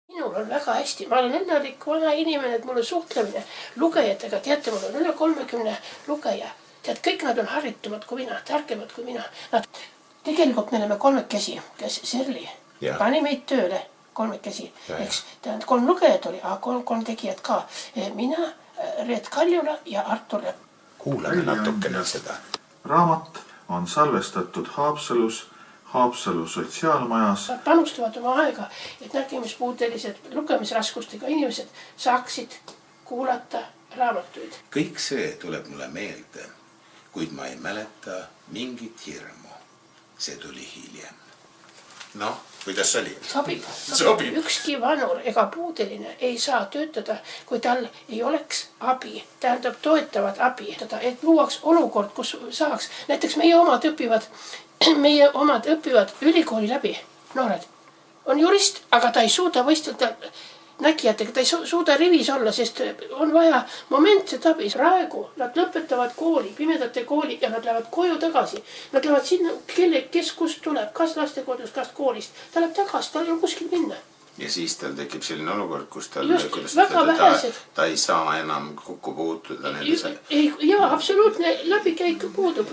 Minul on väga hästi, ma olen õnnelik vana inimene, et mul on suhtlemine lugejatega, teate, mul on üle 30 lugeja. Tead, kõik nad on haritumad kui mina, targemad kui mina. Tegelikult me oleme kolmekesi, kes Serli pani meid tööle kolmekesi. Eks tähendab, 3 lugejat oli, aga 3 tegijad ka. Mina, Reet Kaljula ja Artur Lepp. Kuulame natukene seda. Raamat on salvestatud Haapsalu sotsiaalmajas. Panustavad oma aega, et nägemispuudelised lugemisraskustega inimesed saaksid kuulata raamatuid. Kõik see tuleb mulle meelde, kuid ma ei mäleta mingit hirmu. See tuli hiljem. Noh, kuidas see oli? Sobib. Ükski vanur ega puudeline ei saa töötada, kui tal ei oleks abi. Tähendab toetavat abi, et luuaks olukord, kus saaks. Näiteks meie omad õpivad ülikooli läbi. Noored on jurist, aga ta ei suuda võistelda nägijatega, ta ei suuda rivis olla, sest on vaja momentset abi. Praegu nad lõpetavad kooli, pimedate kooli ja nad lähevad koju tagasi. Nad lähevad sinna, kes kust tuleb, kas lastekodus, kas koolist. Ta läheb tagasi, tal on kuskil minna. Ja siis tal tekib selline olukord, kus ta ei saa enam kokku puutuda. Jaa, absoluutne läbikäik puudub.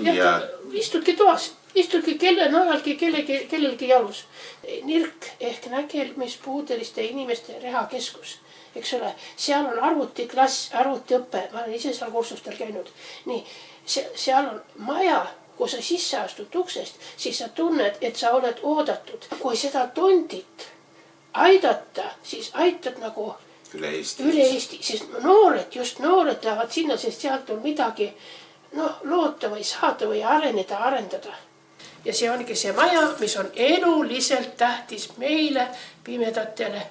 Istudki toas, istudki kelle najalgi kellelgi jalus. Nirk ehk nägemispuudeliste inimeste rehakeskus. Eks ole, seal on arvutiklass, arvutiõppe, ma olen ise seal kursustel käinud. Nii, seal on maja, kui sa sisse astud uksest, siis sa tunned, et sa oled oodatud. Kui seda tondit aidata, siis aitad nagu üle Eesti. Sest noored lähevad sinna, sest sealt on midagi loota või saada või arendada. Ja see ongi see maja, mis on eluliselt tähtis meile, pimedatele.